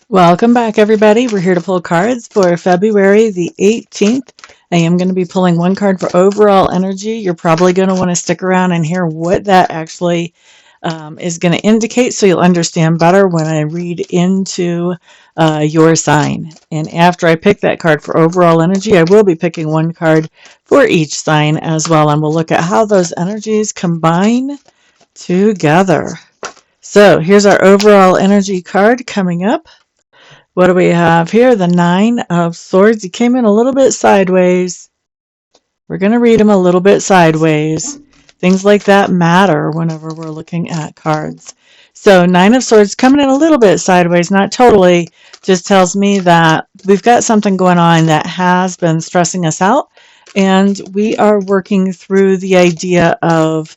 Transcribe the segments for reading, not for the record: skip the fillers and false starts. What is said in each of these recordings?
Welcome back, everybody. We're here to pull cards for February the 18th. I am going to be pulling one card for overall energy. You're probably going to want to stick around and hear what that actually is going to indicate so you'll understand better when I read into your sign. And after I pick that card for overall energy, I will be picking one card for each sign as well. And we'll look at how those energies combine together. So here's our overall energy card coming up. What do we have here? The Nine of Swords. He came in a little bit sideways. We're going to read him a little bit sideways. Things like that matter whenever we're looking at cards. So Nine of Swords coming in a little bit sideways, not totally, just tells me that we've got something going on that has been stressing us out, and we are working through the idea of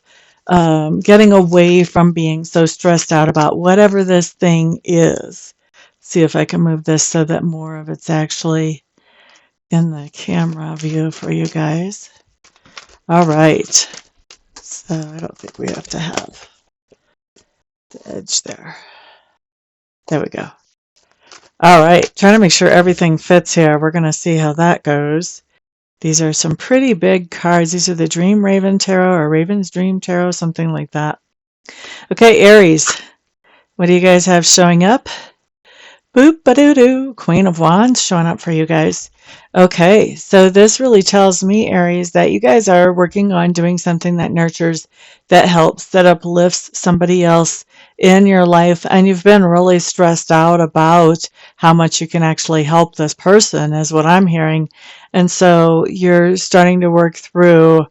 getting away from being so stressed out about whatever this thing is. See if I can move this so that more of it's actually in the camera view for you guys. All right. So I don't think we have to have the edge there. There we go. All right. Trying to make sure everything fits here. We're going to see how that goes. These are some pretty big cards. These are the Dream Raven Tarot or Raven's Dream Tarot, something like that. Okay, Aries. What do you guys have showing up? Boop-a-doo-doo, Queen of Wands showing up for you guys. Okay, so this really tells me, Aries, that you guys are working on doing something that nurtures, that helps, that uplifts somebody else in your life, and you've been really stressed out about how much you can actually help this person, is what I'm hearing. And so you're starting to work through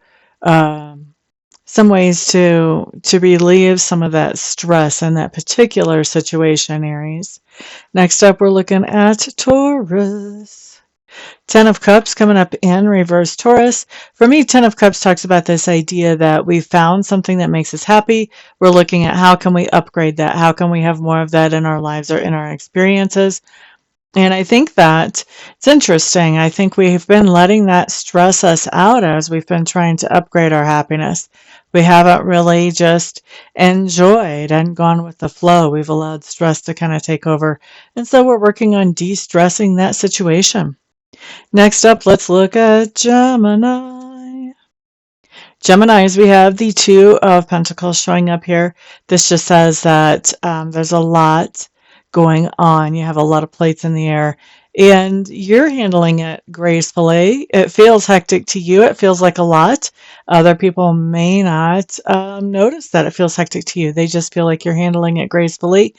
some ways to relieve some of that stress in that particular situation, Aries. Next up, we're looking at Taurus. Ten of Cups coming up in reverse, Taurus. For me, Ten of Cups talks about this idea that we found something that makes us happy. We're looking at how can we upgrade that? How can we have more of that in our lives or in our experiences? And I think that it's interesting. I think we've been letting that stress us out as we've been trying to upgrade our happiness. We haven't really just enjoyed and gone with the flow. We've allowed stress to kind of take over. And so we're working on de-stressing that situation. Next up, let's look at Gemini. Geminis, we have the Two of Pentacles showing up here. This just says that there's a lot going on. You have a lot of plates in the air, and you're handling it gracefully. It feels hectic to you. It feels like a lot. Other people may not notice that it feels hectic to you. They just feel like you're handling it gracefully.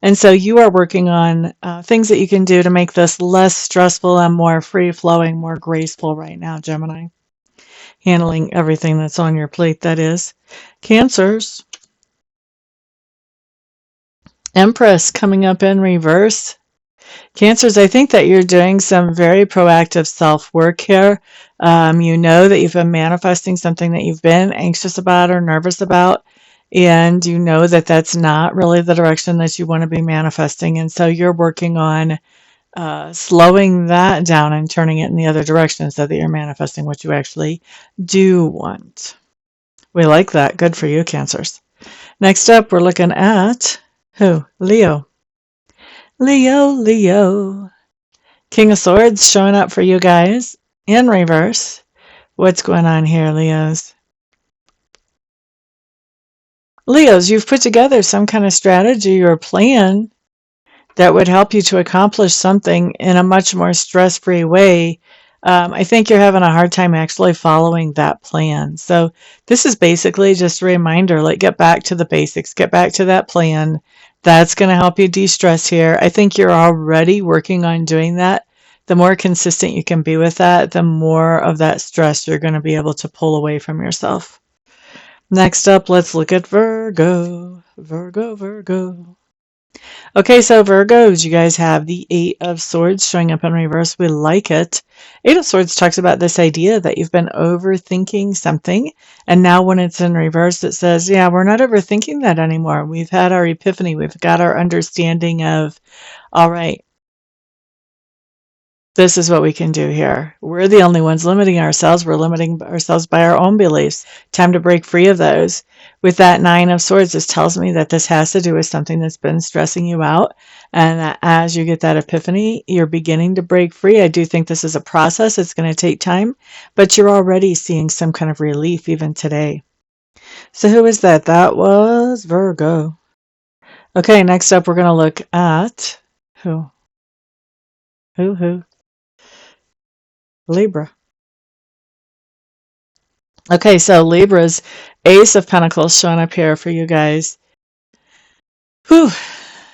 And so you are working on things that you can do to make this less stressful and more free-flowing, more graceful right now, Gemini. Handling everything that's on your plate, that is. Cancers. Empress coming up in reverse. Cancers, I think that you're doing some very proactive self-work here. You know that you've been manifesting something that you've been anxious about or nervous about, and you know that that's not really the direction that you want to be manifesting. And so you're working on slowing that down and turning it in the other direction so that you're manifesting what you actually do want. We like that. Good for you, Cancers. Next up, we're looking at who? Leo. Leo. King of Swords showing up for you guys in reverse. What's going on here, Leos? Leos, you've put together some kind of strategy or plan that would help you to accomplish something in a much more stress-free way. I think you're having a hard time actually following that plan. So this is basically just a reminder, like get back to the basics, get back to that plan. That's going to help you de-stress here. I think you're already working on doing that. The more consistent you can be with that, the more of that stress you're going to be able to pull away from yourself. Next up, let's look at Virgo. Virgo. Okay, so Virgos, you guys have the Eight of Swords showing up in reverse. We like it. Eight of Swords talks about this idea that you've been overthinking something, and now when it's in reverse, it says, yeah, we're not overthinking that anymore. We've had our epiphany. We've got our understanding of, all right, This is what we can do here. We're the only ones limiting ourselves. We're limiting ourselves by our own beliefs. Time to break free of those. With that Nine of Swords, this tells me that this has to do with something that's been stressing you out. And that as you get that epiphany, you're beginning to break free. I do think this is a process. It's going to take time, but you're already seeing some kind of relief even today. So who is that? That was Virgo. Okay, next up, we're going to look at who? Who? Libra. Okay, so Libra's Ace of Pentacles showing up here for you guys. Whew.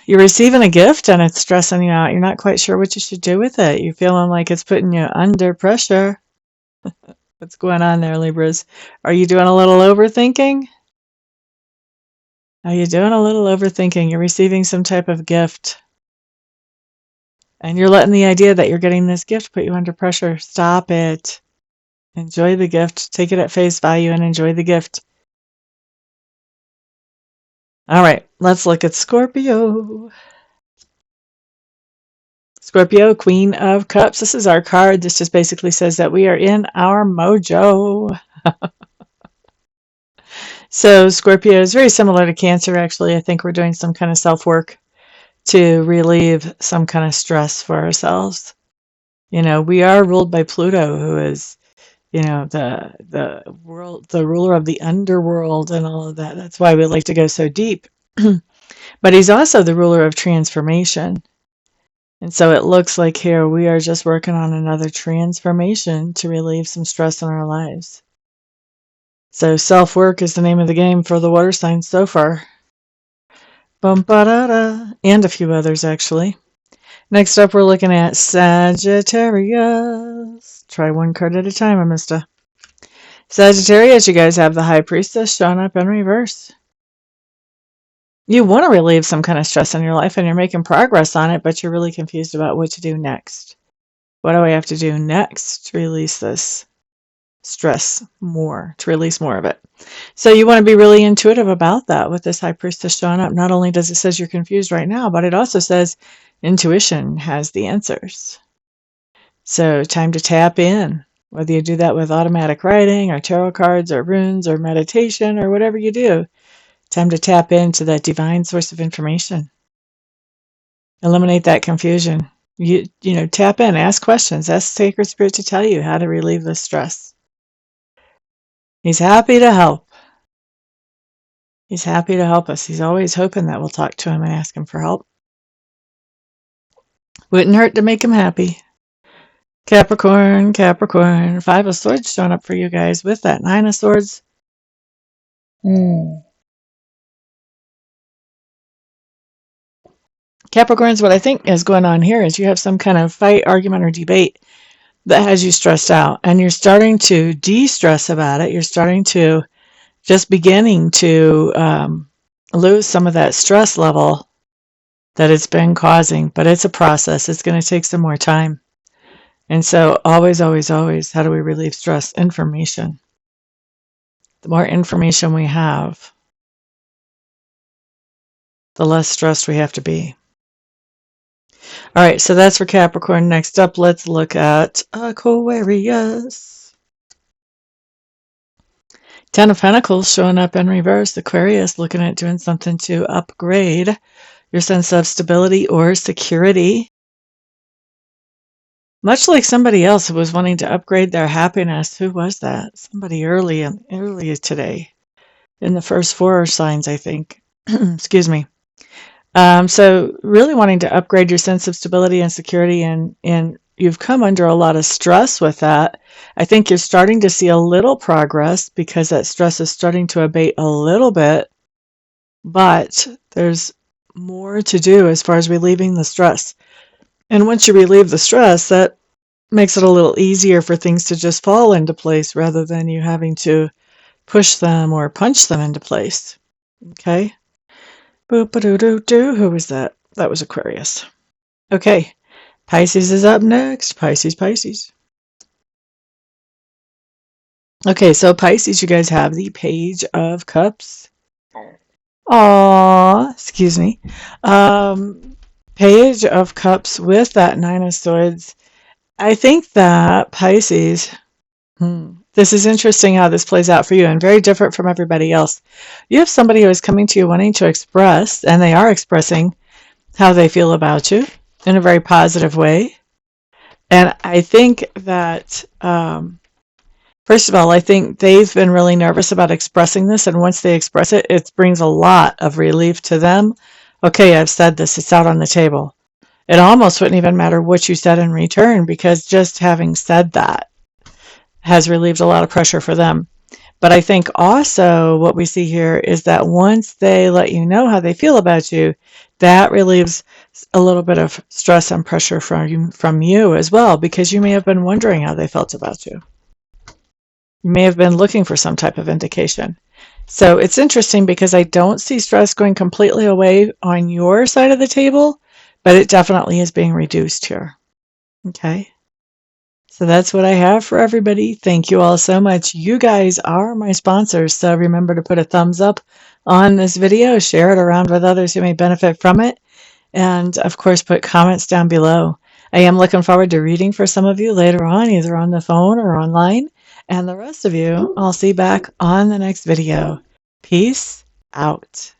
You're receiving a gift and it's stressing you out. You're not quite sure what you should do with it. You're feeling like it's putting you under pressure. What's going on there, Libras? Are you doing a little overthinking? Are you doing a little overthinking? You're receiving some type of gift. And you're letting the idea that you're getting this gift put you under pressure. Stop it. Enjoy the gift. Take it at face value and enjoy the gift. All right, let's look at Scorpio. Scorpio, Queen of Cups. This is our card. This just basically says that we are in our mojo. So Scorpio is very similar to Cancer, actually. I think we're doing some kind of self-work to relieve some kind of stress for ourselves. You know, we are ruled by Pluto, who is, you know, the world, the ruler of the underworld and all of that. That's why we like to go so deep. But he's also the ruler of transformation. And so it looks like here we are just working on another transformation to relieve some stress in our lives. So self-work is the name of the game for the water signs so far. Bum-ba-da-da. And a few others, actually. Next up, we're looking at Sagittarius. Try one card at a time, Amista. Sagittarius, you guys have the High Priestess showing up in reverse. You want to relieve some kind of stress in your life and you're making progress on it, but you're really confused about what to do next. What do I have to do next to release this stress more, to release more of it? So you want to be really intuitive about that with this High Priestess showing up. Not only does it say you're confused right now, but it also says intuition has the answers. So time to tap in, whether you do that with automatic writing or tarot cards or runes or meditation or whatever you do. Time to tap into that divine source of information. Eliminate that confusion. You know, tap in, ask questions, ask Sacred Spirit to tell you how to relieve the stress. He's happy to help. He's happy to help us. He's always hoping that we'll talk to him and ask him for help. Wouldn't hurt to make him happy. Capricorn, Capricorn. Five of Swords showing up for you guys with that Nine of Swords. Capricorns, what I think is going on here is you have some kind of fight, argument, or debate that has you stressed out, and you're starting to de-stress about it. You're starting to just beginning to lose some of that stress level that it's been causing, but it's a process. It's going to take some more time. And so always, always, always, how do we relieve stress? Information. The more information we have, the less stressed we have to be. All right, so that's for Capricorn. Next up, let's look at Aquarius. Ten of Pentacles showing up in reverse. Aquarius looking at doing something to upgrade your sense of stability or security. Much like somebody else who was wanting to upgrade their happiness. Who was that? Somebody early today. In the first four signs, I think. Excuse me. So really wanting to upgrade your sense of stability and security, and you've come under a lot of stress with that. I think you're starting to see a little progress because that stress is starting to abate a little bit, but there's more to do as far as relieving the stress. And once you relieve the stress, that makes it a little easier for things to just fall into place rather than you having to push them or punch them into place. Okay? Boop-a-doo-doo-doo. Who was that? That was Aquarius. Okay. Pisces is up next. Pisces. Okay, so Pisces, you guys have the Page of Cups. Excuse me. Page of Cups with that Nine of Swords. I think that Pisces, this is interesting how this plays out for you and very different from everybody else. You have somebody who is coming to you wanting to express, and they are expressing how they feel about you in a very positive way. And I think that, first of all, I think they've been really nervous about expressing this. And once they express it, it brings a lot of relief to them. Okay, I've said this, it's out on the table. It almost wouldn't even matter what you said in return because just having said that has relieved a lot of pressure for them. But I think also what we see here is that once they let you know how they feel about you, that relieves a little bit of stress and pressure from you as well, because you may have been wondering how they felt about you. You may have been looking for some type of indication. So it's interesting because I don't see stress going completely away on your side of the table, but it definitely is being reduced here. Okay. So that's what I have for everybody. Thank you all so much. You guys are my sponsors, so remember to put a thumbs up on this video, share it around with others who may benefit from it, and of course put comments down below. I am looking forward to reading for some of you later on, either on the phone or online, and the rest of you I'll see back on the next video. Peace out.